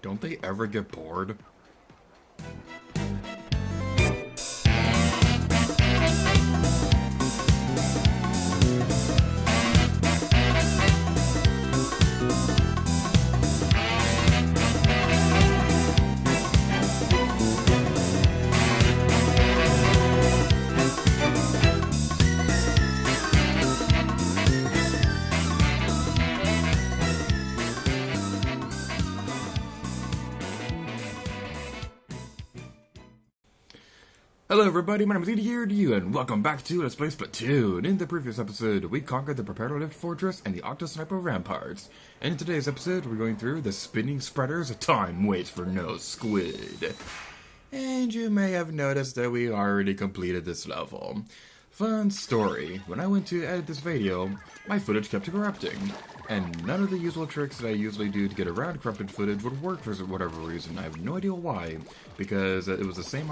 Don't they ever get bored? Hello everybody, my name is Edie here to you, and welcome back to Let's Play Splatoon. In the previous episode, we conquered the Preparer-Lift Fortress and the Octo-Sniper Ramparts. And in today's episode, we're going through the Spinning Spreaders, Time Waits for No Squid. And you may have noticed that we already completed this level. Fun story, when I went to edit this video, my footage kept corrupting. And none of the usual tricks that I usually do to get around corrupted footage would work for whatever reason. I have no idea why, because it was the same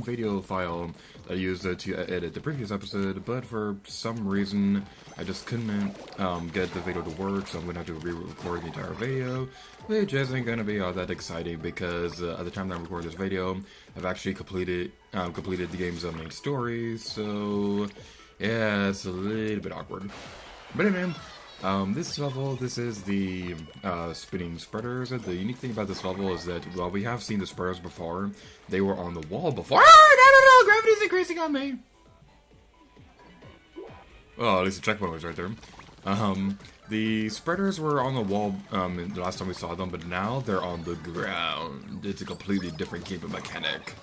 video file that I used to edit the previous episode, but for some reason I just couldn't get the video to work, so I'm gonna have to re-record the entire video, which isn't gonna be all that exciting because at the time that I'm recording this video, I've actually completed the game's main story, so yeah, it's a little bit awkward. But anyway. This level, this is the Spinning Spreaders. The unique thing about this level is that, while we have seen the spreaders before, they were on the wall before. Ah, no, gravity's increasing on me! Well, at least the checkpoint was right there. The spreaders were on the wall the last time we saw them, but now they're on the ground. It's a completely different game mechanic.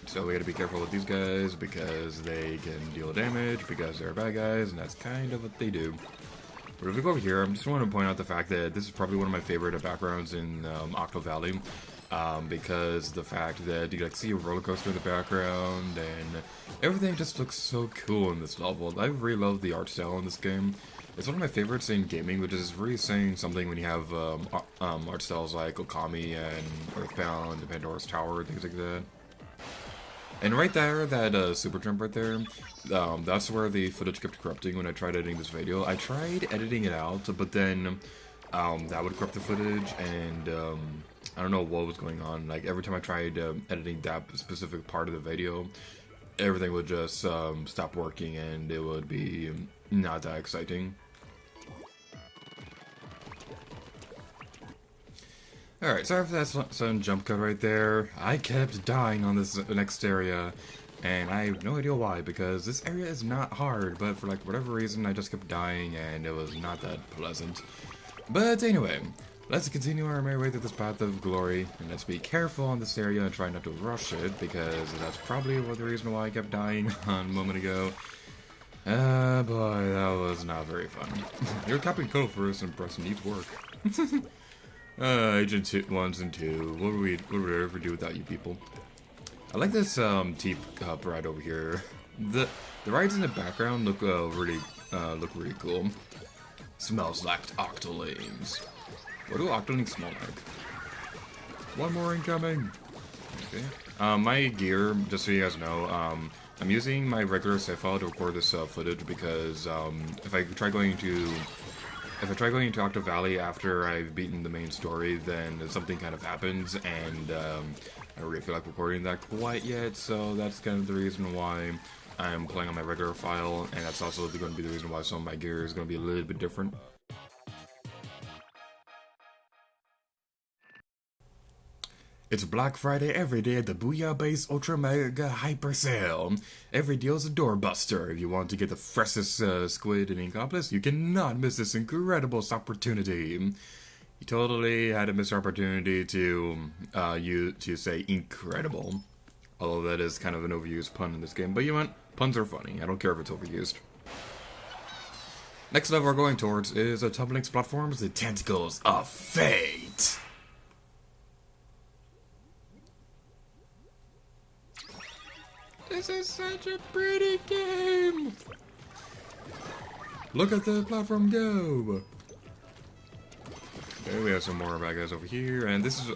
So we gotta be careful with these guys because they can deal damage because they're bad guys, and that's kind of what they do. But if we go over here, I just want to point out the fact that this is probably one of my favorite backgrounds in Octo Valley, because the fact that you can see a roller coaster in the background and everything just looks so cool in this level. I really love the art style in this game. It's one of my favorites in gaming, which is really saying something when you have art styles like Okami and Earthbound and Pandora's Tower, things like that. And right there, that super jump right there, that's where the footage kept corrupting when I tried editing this video. I tried editing it out, but then that would corrupt the footage, and I don't know what was going on. Like, every time I tried editing that specific part of the video, everything would just stop working, and it would be not that exciting. Alright, sorry for that sudden jump cut right there. I kept dying on this next area, and I have no idea why, because this area is not hard, but for like whatever reason I just kept dying, and it was not that pleasant. But anyway, let's continue our merry way through this path of glory, and let's be careful in this area and try not to rush it, because that's probably the reason why I kept dying a moment ago. Boy, that was not very fun. Your Captain Code first impression needs work. Agent 1s and 2, what would we ever do without you people? I like this teacup ride over here. The rides in the background look really cool. Smells like octolings. What do octolings smell like? One more incoming. Okay. My gear, just so you guys know, I'm using my regular save file to record this footage because if I try going into Octo Valley after I've beaten the main story, then something kind of happens, and I don't really feel like recording that quite yet, so that's kind of the reason why I'm playing on my regular file, and that's also going to be the reason why some of my gear is going to be a little bit different. It's Black Friday every day at the Booyah Base Ultra Mega Hyper Sale. Every deal's a doorbuster. If you want to get the freshest Squid and Inkopolis, you cannot miss this incredible opportunity. You totally had to miss your opportunity to say incredible. Although that is kind of an overused pun in this game. But you know what? Puns are funny. I don't care if it's overused. Next level we're going towards is a Tumbling Splatforms, the Tentacles of Fate. This is such a pretty game! Look at the platform go! Okay, we have some more bad guys over here, and this is,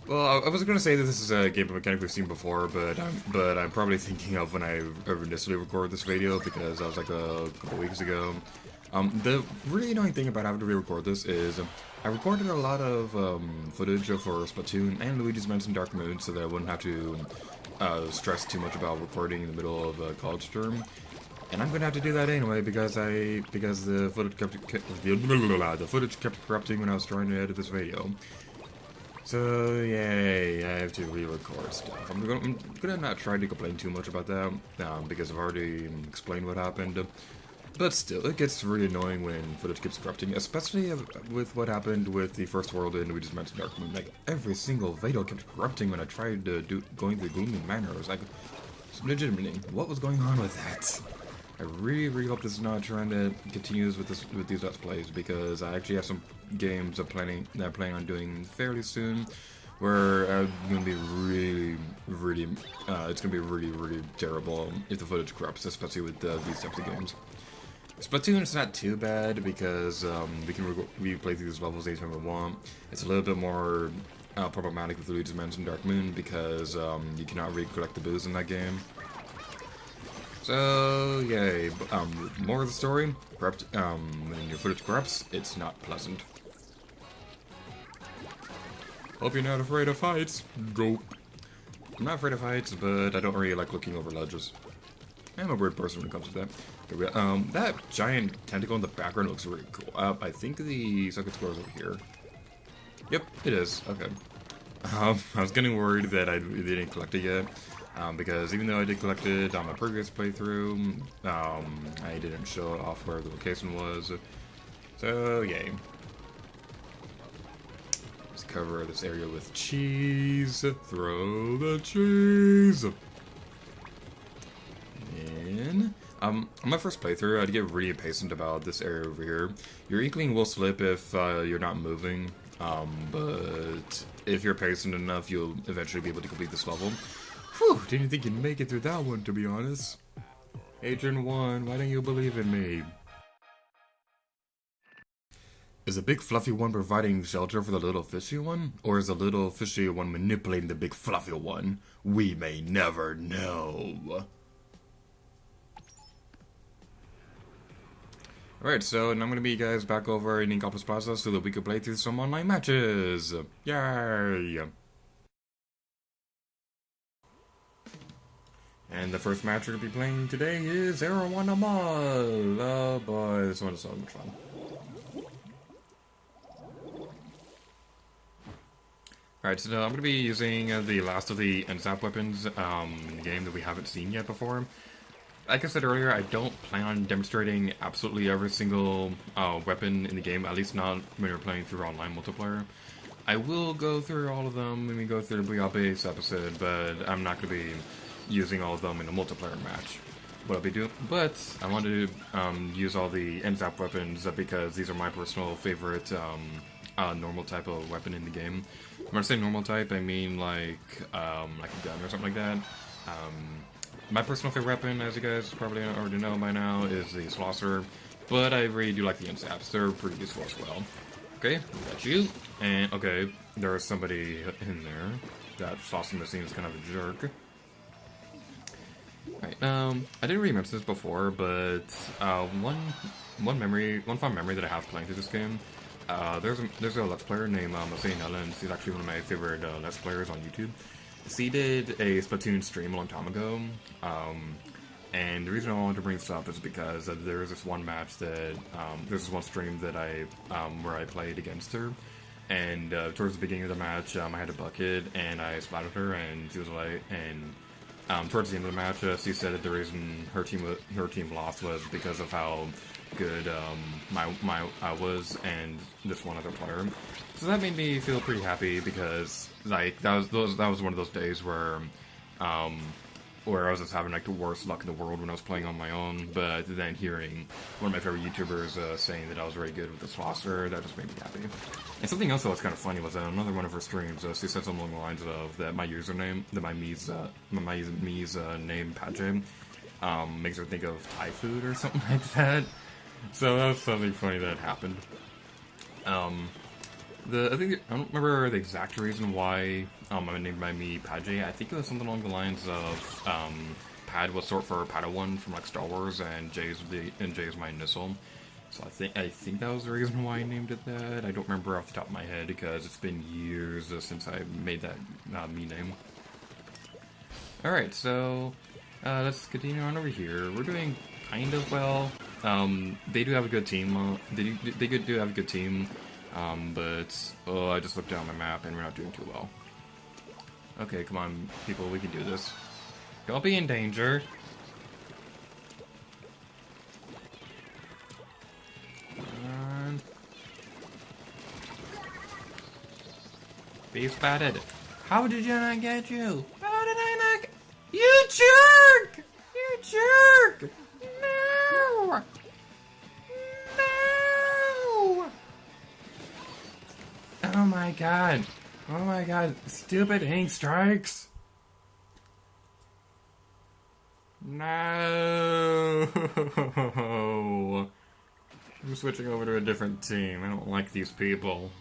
well, I was gonna say that this is a game mechanic we've seen before, but I'm probably thinking of when I initially recorded this video, because that was like a couple weeks ago. The really annoying thing about having to re-record this is I recorded a lot of footage for Splatoon and Luigi's Mansion Dark Moon so that I wouldn't have to stress too much about recording in the middle of a college term. And I'm gonna have to do that anyway because the footage kept corrupting when I was trying to edit this video. So yay, I have to re-record stuff. I'm gonna not try to complain too much about that because I've already explained what happened. But still, it gets really annoying when footage keeps corrupting, especially with what happened with the first world in Luigi's Mansion Dark Moon. Like, every single video kept corrupting when I tried to going through Gloomy Manor. I was like, legitimately, what was going on with that? I really hope this is not trying to continue with these Let's Plays, because I actually have some games that I'm planning on doing fairly soon, where I'm gonna be it's gonna be really terrible if the footage corrupts, especially with these types of games. Splatoon is not too bad because we can replay through these levels anytime we want. It's a little bit more problematic with Luigi's Mansion Dark Moon because you cannot recollect the booze in that game. So yay! More of the story: when your footage corrupts, it's not pleasant. Hope you're not afraid of heights. Go. I'm not afraid of heights, but I don't really like looking over ledges. I'm a weird person when it comes to that. That giant tentacle in the background looks really cool. I think the second score is over here. Yep, it is. Okay. I was getting worried that I didn't collect it yet. Because even though I did collect it on my previous playthrough, I didn't show off where the location was. So, yay. Let's cover this area with cheese. Throw the cheese! And, on my first playthrough, I'd get really impatient about this area over here. Your inkling will slip if you're not moving, but if you're patient enough, you'll eventually be able to complete this level. Whew, didn't think you'd make it through that one, to be honest. Agent 1, why don't you believe in me? Is the big fluffy one providing shelter for the little fishy one? Or is the little fishy one manipulating the big fluffy one? We may never know. Alright, so now I'm going to be guys back over in Incomplex Plaza so that we can play through some online matches. Yay! And the first match we're going to be playing today is Zero One Amal. Oh boy, this one is so much fun. Alright, so I'm going to be using the last of the NZAP weapons in the game that we haven't seen yet before. Like I said earlier, I don't plan on demonstrating absolutely every single weapon in the game, at least not when you're playing through online multiplayer. I will go through all of them when we go through the Base episode, but I'm not going to be using all of them in a multiplayer match. What I'll be doing, but I want to use all the NZAP weapons because these are my personal favorite normal type of weapon in the game. When I say normal type, I mean like a gun or something like that. My personal favorite weapon, as you guys probably already know by now, is the Slosser, but I really do like the NZAPs. They're pretty useful as well. Okay, we got you, and okay, there's somebody in there. That Slosser machine is kind of a jerk. Right, I didn't really mention this before, but one fond memory that I have playing through this game, there's a Let's Player named Mosaic Ellen. She's actually one of my favorite Let's Players on YouTube. She did a Splatoon stream a long time ago, and the reason I wanted to bring this up is because there was this one match that, there's this one stream that where I played against her, and towards the beginning of the match, I had a bucket, and I splattered her, and she was like, and towards the end of the match, she said that the reason her team lost was because of how good I was and this one other player. So that made me feel pretty happy because like that was one of those days where I was just having like the worst luck in the world when I was playing on my own. But then hearing one of my favorite YouTubers saying that I was very good with the Slosser, that just made me happy. And something else that was kind of funny was that another one of her streams, she said something along the lines of that my username, that my Mii's name Pache, makes her think of Thai food or something like that. So that was something funny that happened. I don't remember the exact reason why I named my Mii Pache. I think it was something along the lines of Pad was short for Padawan from like Star Wars, and J is my initial. So I think that was the reason why I named it that. I don't remember off the top of my head because it's been years since I made that me name. Alright, so let's continue on over here. We're doing kind of well. They do have a good team. They do have a good team. But I just looked down the map and we're not doing too well. Okay, come on, people, we can do this. Don't be in danger. Come on. Be splatted. How did you not get you? How did I not get you? Jerk! You jerk! No! No! Oh my god. Oh my god. Stupid ink strikes. No. I'm switching over to a different team. I don't like these people.